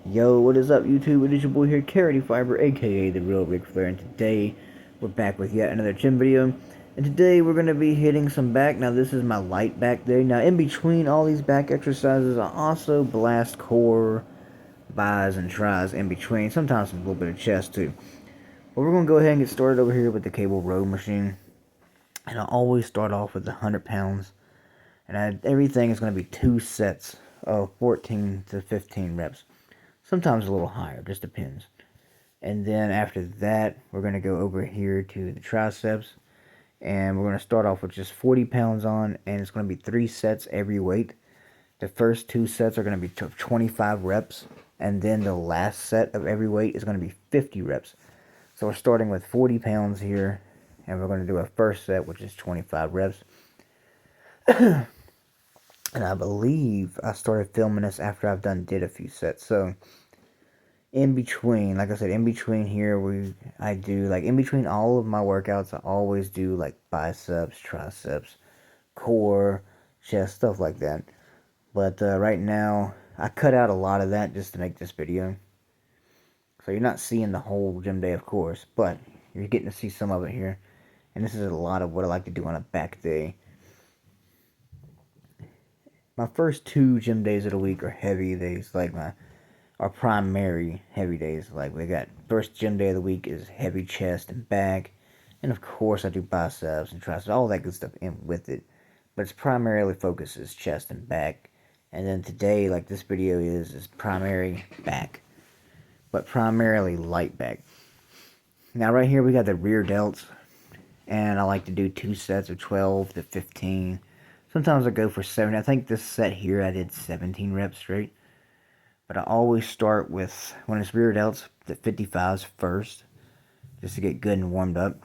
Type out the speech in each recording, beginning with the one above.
Yo, what is up, YouTube? It is your boy here, Carity Fiber, aka The Real Ric Flair, and today we're back with yet another gym video. And today we're going to be hitting some back. Now, this is my light back day. Now, in between all these back exercises, I also blast core, bis, and tris in between. Sometimes a little bit of chest, too. But we're going to go ahead and get started over here with the cable row machine. And I always start off with 100 pounds. And everything is going to be 2 sets of 14 to 15 reps. Sometimes a little higher, just depends. And then after that, we're going to go over here to the triceps. And we're going to start off with just 40 pounds on, and it's going to be 3 sets every weight. The first 2 sets are going to be 25 reps, and then the last set of every weight is going to be 50 reps. So we're starting with 40 pounds here, and we're going to do a first set, which is 25 reps. And I believe I started filming this after did a few sets. So in between, like I said, in between here, I do, like, in between all of my workouts, I always do, like, biceps, triceps, core, chest, stuff like that. But right now, I cut out a lot of that just to make this video. So you're not seeing the whole gym day, of course, but you're getting to see some of it here. And this is a lot of what I like to do on a back day. My first 2 gym days of the week are heavy days, like our primary heavy days. Like, we got first gym day of the week is heavy chest and back, and of course I do biceps and triceps, all that good stuff in with it. But it's primarily focuses chest and back. And then today, like this video is primary back, but primarily light back. Now right here we got the rear delts, and I like to do 2 sets of 12 to 15. Sometimes I go for 7. I think this set here I did 17 reps straight. But I always start with, when it's rear delts, the 55s first, just to get good and warmed up.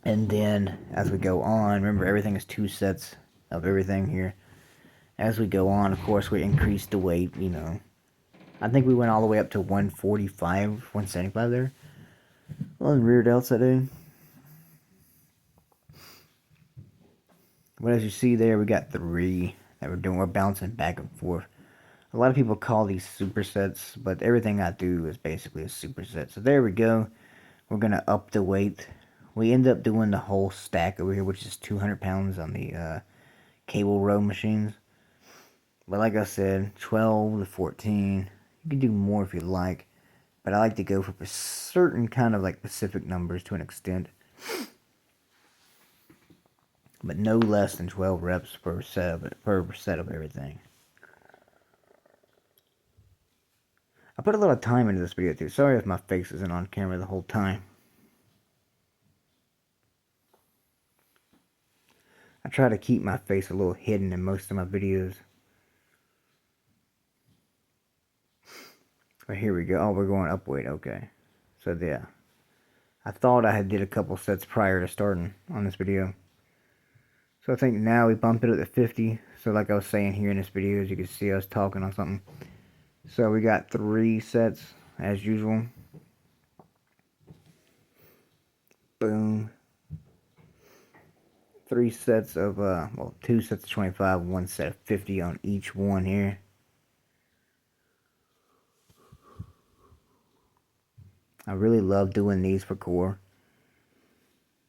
And then, as we go on, remember everything is 2 sets of everything here. As we go on, of course, we increase the weight, you know. I think we went all the way up to 145, 175 there. On rear delts that day. But as you see there, we got 3 that we're doing. We're bouncing back and forth. A lot of people call these supersets, but everything I do is basically a superset. So there we go. We're going to up the weight. We end up doing the whole stack over here, which is 200 pounds on the cable row machines. But like I said, 12 to 14. You can do more if you like. But I like to go for certain kind of like specific numbers to an extent. But no less than 12 reps per set of everything. I put a lot of time into this video too. Sorry if my face isn't on camera the whole time. I try to keep my face a little hidden in most of my videos. But here we go. Oh, we're going up weight. Okay. So yeah. I thought I had did a couple sets prior to starting on this video. So I think now we bumped it up to 50. So like I was saying here in this video, as you can see, I was talking on something. So we got 3 sets as usual. Boom. 3 sets of, well, 2 sets of 25, 1 set of 50 on each one here. I really love doing these for core.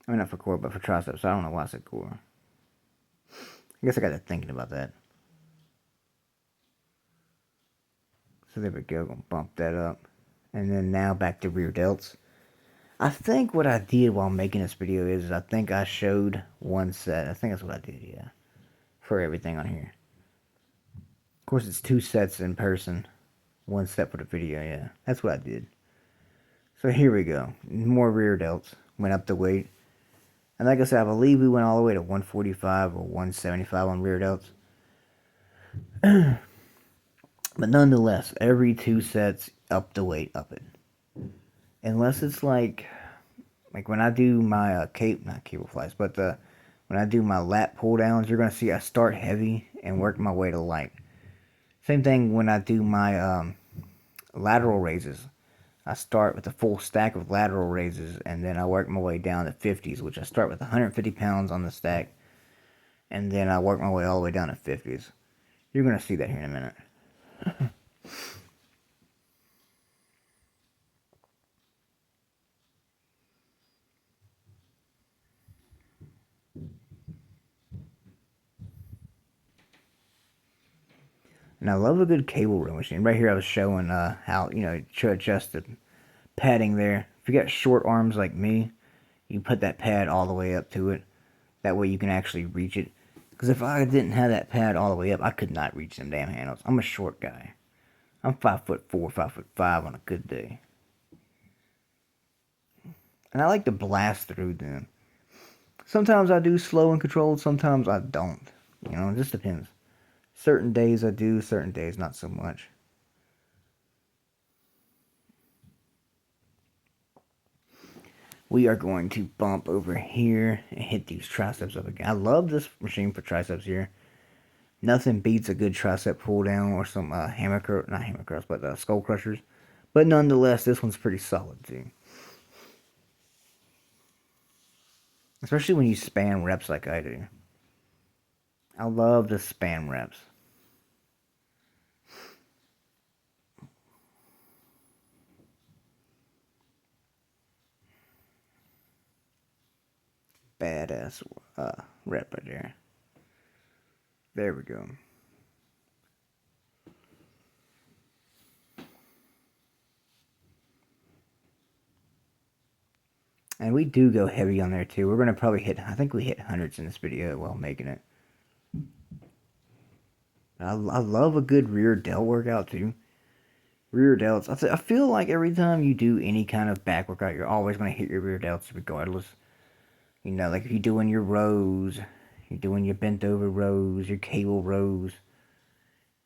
I mean, not for core, but for triceps. I don't know why I said core. I guess I got to thinking about that. So there we go. Gonna bump that up. And then now back to rear delts. I think what I did while making this video is I think I showed 1 set. I think that's what I did, yeah. For everything on here. Of course, it's 2 sets in person. 1 set for the video, yeah. That's what I did. So here we go. More rear delts. Went up the weight. And like I said, I believe we went all the way to 145 or 175 on rear delts. But nonetheless, every 2 sets, up the weight, up it. Unless it's like when I do my not cable flies, but when I do my lat pull downs, you're going to see I start heavy and work my way to light. Same thing when I do my lateral raises. I start with a full stack of lateral raises, and then I work my way down to 50s, which I start with 150 pounds on the stack, and then I work my way all the way down to 50s. You're going to see that here in a minute. And I love a good cable reel machine. Right here I was showing how, to adjust the padding there. If you got short arms like me, you put that pad all the way up to it. That way you can actually reach it. Because if I didn't have that pad all the way up, I could not reach them damn handles. I'm a short guy. I'm 5'4", 5'5" on a good day. And I like to blast through them. Sometimes I do slow and controlled, sometimes I don't. It just depends. Certain days I do, certain days not so much. We are going to bump over here and hit these triceps up again. I love this machine for triceps here. Nothing beats a good tricep pull down or some not hammer curls, but skull crushers. But nonetheless, this one's pretty solid too. Especially when you spam reps like I do. I love the spam reps. Badass rep right there. There we go. And we do go heavy on there too. We're going to probably hit, I think we hit hundreds in this video while making it. I love a good rear delt workout too. Rear delts. I feel like every time you do any kind of back workout, you're always going to hit your rear delts regardless. Like if you're doing your rows, you're doing your bent over rows, your cable rows,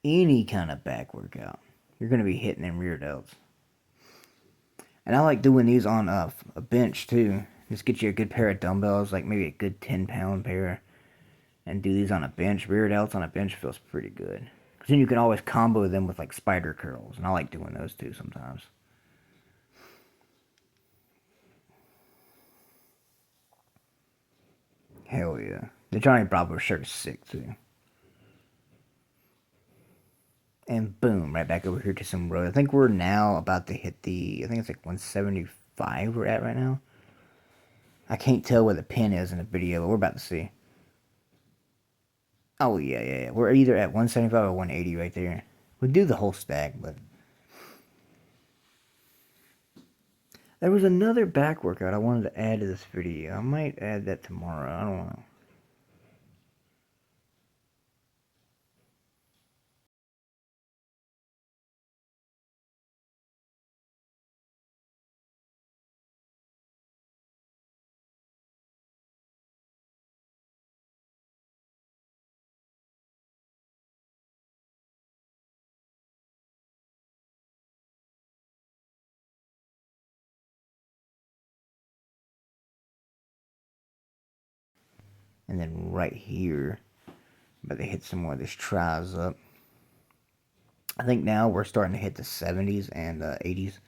any kind of back workout, you're going to be hitting them rear delts. And I like doing these on a bench too. Just get you a good pair of dumbbells, like maybe a good 10-pound pair, and do these on a bench. Rear delts on a bench feels pretty good. Because then you can always combo them with like spider curls, and I like doing those too sometimes. Hell yeah. The Johnny Bravo shirt is sick too. And boom, right back over here to some road. I think we're now about to hit I think it's like 175 we're at right now. I can't tell where the pin is in the video, but we're about to see. Oh, yeah. We're either at 175 or 180 right there. We do the whole stack, but... There was another back workout I wanted to add to this video. I might add that tomorrow. I don't know. And then right here, but they hit some more of this tries up. I think now we're starting to hit the 70s and 80s.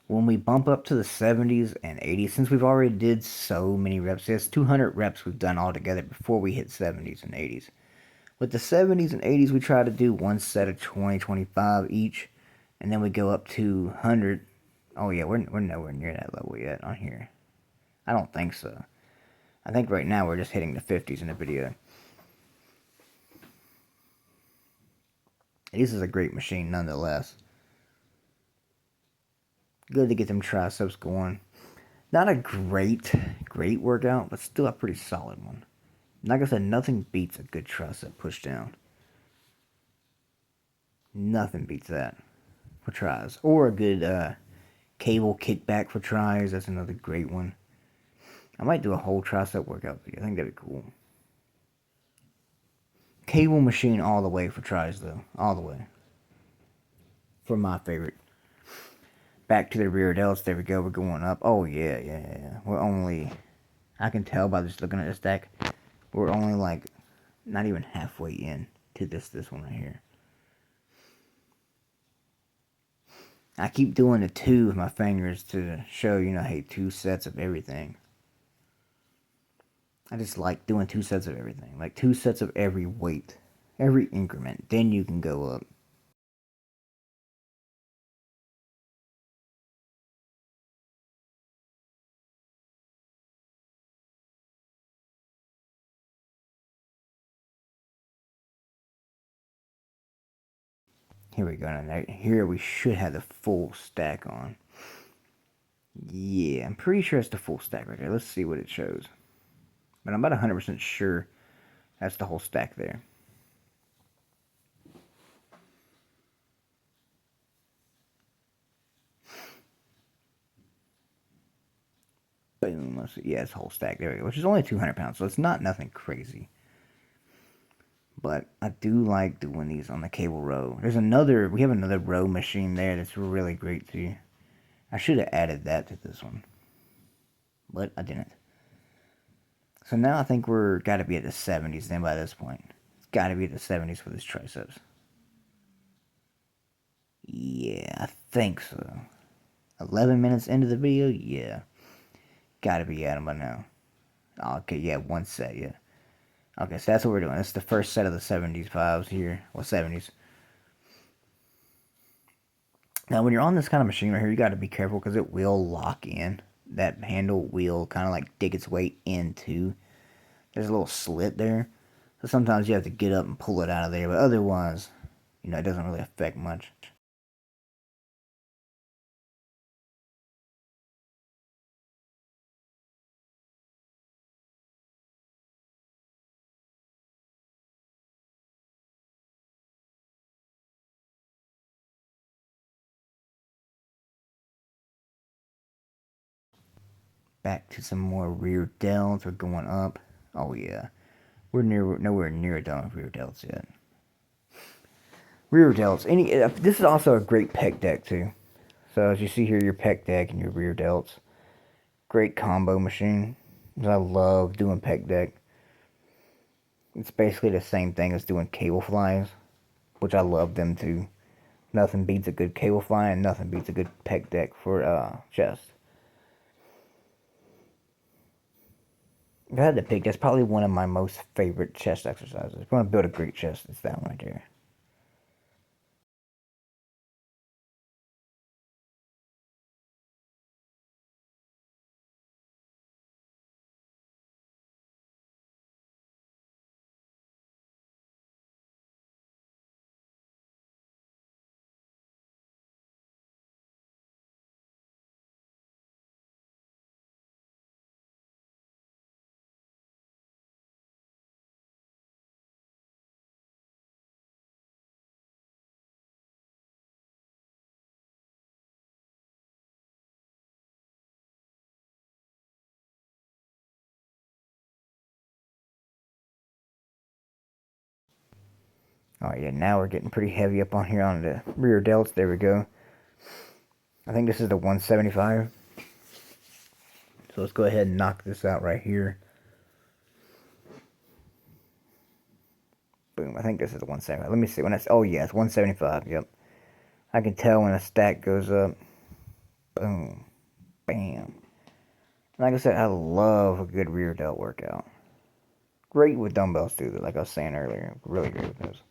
When we bump up to the 70s and 80s, since we've already did so many reps, there's 200 reps we've done all together before we hit 70s and 80s. With the 70s and 80s, we try to do one set of 20, 25 each, and then we go up to 100. Oh yeah, we're nowhere near that level yet on here. I don't think so. I think right now we're just hitting the 50s in the video. This is a great machine nonetheless. Good to get them triceps going. Not a great workout, but still a pretty solid one. Like I said, nothing beats a good tricep push down. Nothing beats that for tries. Or a good cable kickback for tries. That's another great one. I might do a whole tricep workout video. I think that'd be cool. Cable machine all the way for tries, though. All the way. For my favorite. Back to the rear delts. There we go. We're going up. Oh, yeah. We're only... I can tell by just looking at the stack. We're only like... Not even halfway in to this one right here. I keep doing the 2 with my fingers to show, hey, 2 sets of everything. I just like doing 2 sets of everything. Like 2 sets of every weight. Every increment. Then you can go up. Here we go. Now, here we should have the full stack on. Yeah, I'm pretty sure it's the full stack right there. Let's see what it shows. But I'm about 100% sure that's the whole stack there. Boom. Let's see. Yeah, it's a whole stack. There we go. Which is only 200 pounds, so it's not nothing crazy. But I do like doing these on the cable row. We have another row machine there that's really great too. I should have added that to this one, but I didn't. So now I think we're got to be at the 70s then by this point. It's got to be at the 70s for this triceps. Yeah, I think so. 11 minutes into the video, yeah. Got to be at them by now. Okay, yeah, one set, yeah. Okay, so that's what we're doing. That's the first set of the 75s here. Well, 70s. Now, when you're on this kind of machine right here, you got to be careful because it will lock in. That handle will kind of like dig its way into. There's a little slit there. So sometimes you have to get up and pull it out of there. But otherwise, you know, it doesn't really affect much. Back to some more rear delts. We're going up. Oh yeah, we're nowhere near done with rear delts yet. Rear delts. This is also a great pec deck too. So as you see here, your pec deck and your rear delts. Great combo machine. I love doing pec deck. It's basically the same thing as doing cable flies, which I love them too. Nothing beats a good cable fly and nothing beats a good pec deck for chest. If I had to pick, that's probably one of my most favorite chest exercises. If you want to build a great chest, it's that one right there. Alright, yeah, now we're getting pretty heavy up on here on the rear delts. There we go. I think this is the 175. So let's go ahead and knock this out right here. Boom, I think this is the 175. Let me see. Oh yeah, it's 175. Yep. I can tell when a stack goes up. Boom. Bam. Like I said, I love a good rear delt workout. Great with dumbbells too, like I was saying earlier. Really great with those.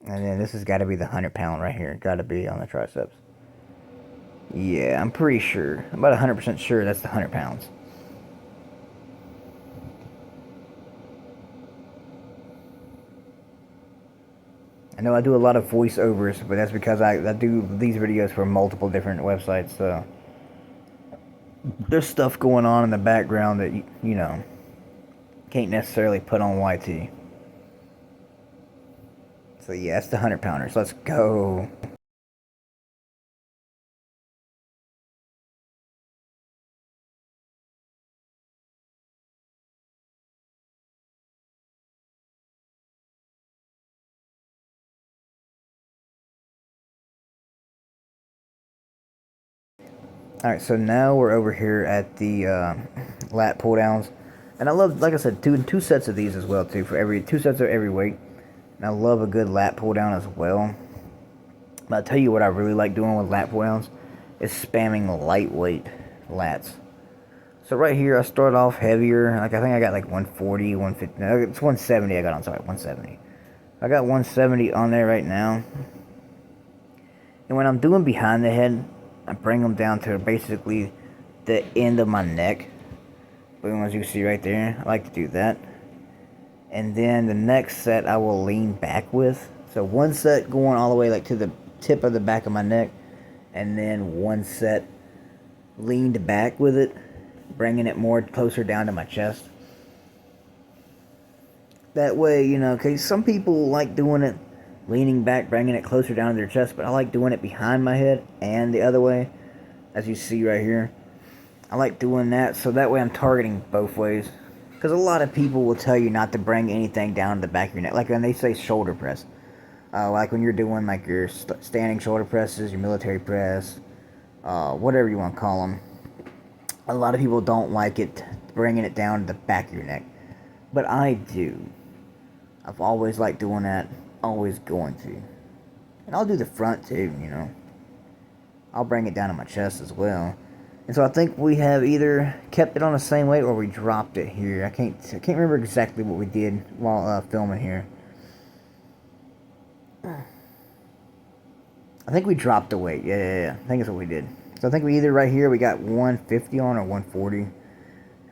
And then this has got to be the 100-pound right here. Got to be on the triceps. Yeah, I'm pretty sure. I'm about 100% sure that's the 100 pounds. I know I do a lot of voiceovers, but that's because I do these videos for multiple different websites, so there's stuff going on in the background that, you know, can't necessarily put on YT. So yeah, it's the 100-pounders. Let's go. Alright, so now we're over here at the lat pull downs. And I love, like I said, two sets of these as well too, for two sets of every weight. And I love a good lat pull down as well. But I'll tell you what I really like doing with lat pull downs is spamming lightweight lats. So right here I start off heavier, like I think I got like 140, 150, no, it's 170 I got on, sorry, 170. I got 170 on there right now. And when I'm doing behind the head, I bring them down to basically the end of my neck. Boom, as you see right there, I like to do that. and then the next set I will lean back with. So one set going all the way like to the tip of the back of my neck, and then one set leaned back with it, bringing it more closer down to my chest. That way, you know, because some people like doing it leaning back, bringing it closer down to their chest, but I like doing it behind my head and the other way, as you see right here. I like doing that, so that way I'm targeting both ways. Because a lot of people will tell you not to bring anything down to the back of your neck. Like when they say shoulder press. Like when you're doing like your standing shoulder presses, your military press, whatever you want to call them. A lot of people don't like it bringing it down to the back of your neck. But I do. I've always liked doing that. Always going to. And I'll do the front too, you know. I'll bring it down to my chest as well. And so I think we have either kept it on the same weight or we dropped it here. I can't remember exactly what we did while filming here. I think we dropped the weight. Yeah. I think that's what we did. So I think we either right here we got 150 on or 140.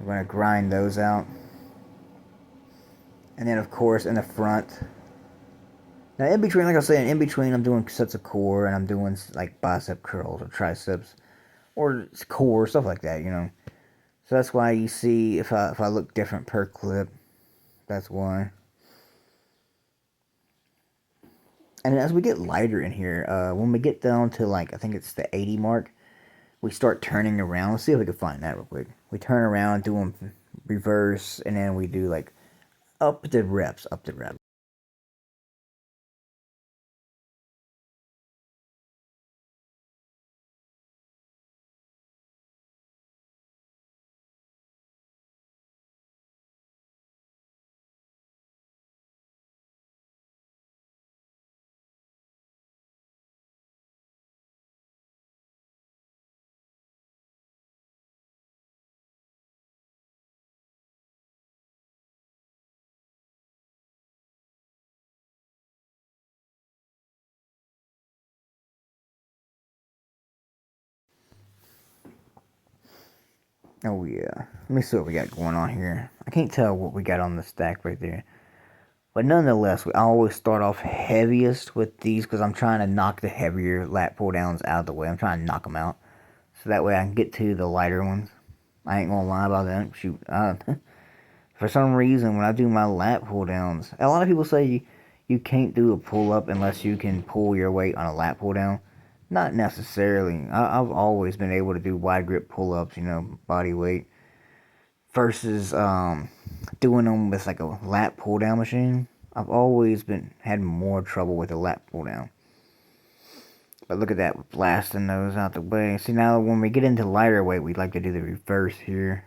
We're going to grind those out. And then of course in the front. Now in between, like I was saying, in between I'm doing sets of core and I'm doing like bicep curls or triceps. Or core, stuff like that, you know. So that's why you see if I look different per clip. That's why. And as we get lighter in here, when we get down to like, I think it's the 80 mark, we start turning around. Let's see if we can find that real quick. We turn around, do them reverse, and then we do like up the reps. Oh yeah. Let me see what we got going on here. I can't tell what we got on the stack right there. But nonetheless, I always start off heaviest with these because I'm trying to knock the heavier lat pull downs out of the way. I'm trying to knock them out. So that way I can get to the lighter ones. I ain't gonna lie about that. Shoot. For some reason, when I do my lat pull downs, a lot of people say you can't do a pull up unless you can pull your weight on a lat pull down. Not necessarily. I've always been able to do wide grip pull ups, you know, body weight, versus doing them with like a lat pull down machine. I've always had more trouble with a lat pull down. But look at that, we're blasting those out the way. See, now when we get into lighter weight, we like to do the reverse here.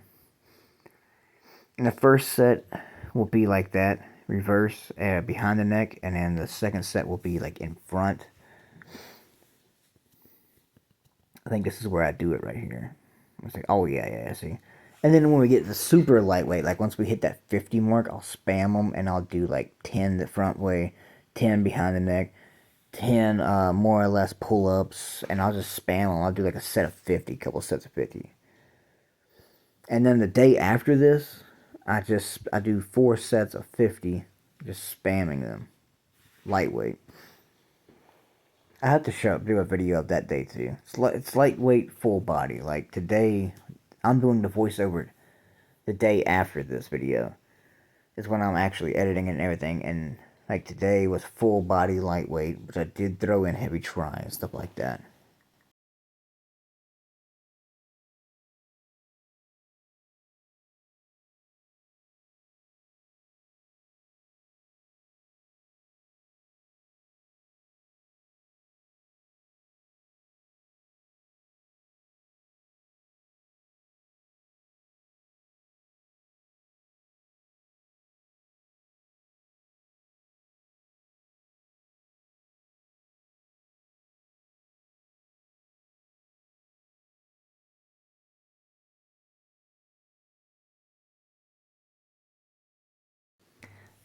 And the first set will be like that, reverse behind the neck, and then the second set will be like in front. I think this is where I do it right here. It's like, oh yeah, see. And then when we get the super lightweight, like once we hit that 50 mark, I'll spam them and I'll do like 10 the front way, 10 behind the neck, 10 more or less pull-ups, and I'll just spam them. I'll do like a set of 50, couple sets of 50. And then the day after this, I do 4 sets of 50, just spamming them, lightweight. I have to do a video of that day too. It's lightweight, full body. Like today, I'm doing the voiceover the day after this video. Is when I'm actually editing and everything. And like today was full body lightweight, which I did throw in heavy try and stuff like that.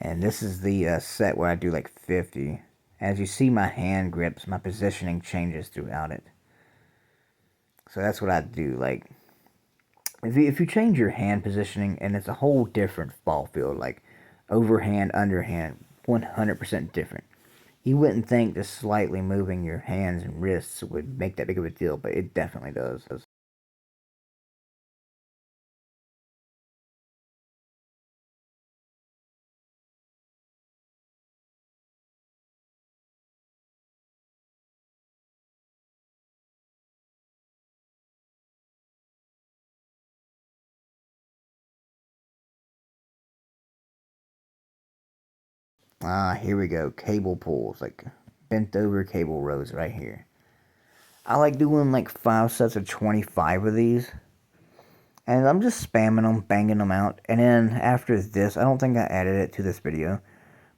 And this is the set where I do like 50. As you see, my hand grips, my positioning changes throughout it. So that's what I do. Like, if you change your hand positioning, and it's a whole different ball field. Like, overhand, underhand, 100% different. You wouldn't think just slightly moving your hands and wrists would make that big of a deal, but it definitely does. Ah, here we go. Cable pulls, like bent over cable rows right here. I like doing like 5 sets of 25 of these. And I'm just spamming them, banging them out. And then after this, I don't think I added it to this video.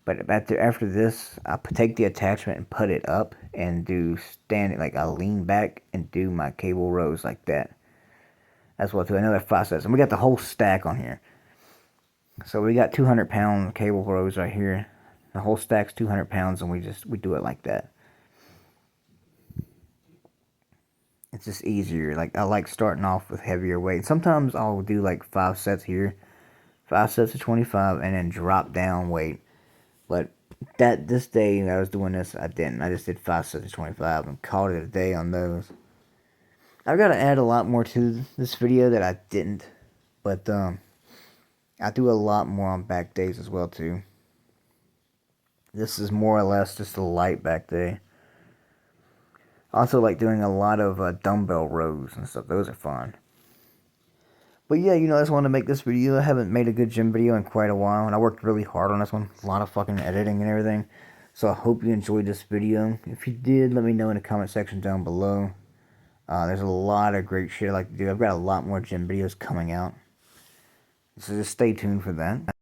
But after this, I'll take the attachment and put it up and do standing, like I'll lean back and do my cable rows like that. As well, to another 5 sets. And we got the whole stack on here. So we got 200-pound cable rows right here. The whole stack's 200 pounds, and we do it like that. It's just easier. Like, I like starting off with heavier weight. Sometimes I'll do like 5 sets here, 5 sets of 25, and then drop down weight. But this day that I was doing this, I didn't. I just did 5 sets of 25 and called it a day on those. I've got to add a lot more to this video that I didn't. But I do a lot more on back days as well too. This is more or less just a light back day. I also like doing a lot of dumbbell rows and stuff. Those are fun. But yeah, I just wanted to make this video. I haven't made a good gym video in quite a while, and I worked really hard on this one. A lot of fucking editing and everything. So I hope you enjoyed this video. If you did, let me know in the comment section down below. There's a lot of great shit I like to do. I've got a lot more gym videos coming out. So just stay tuned for that.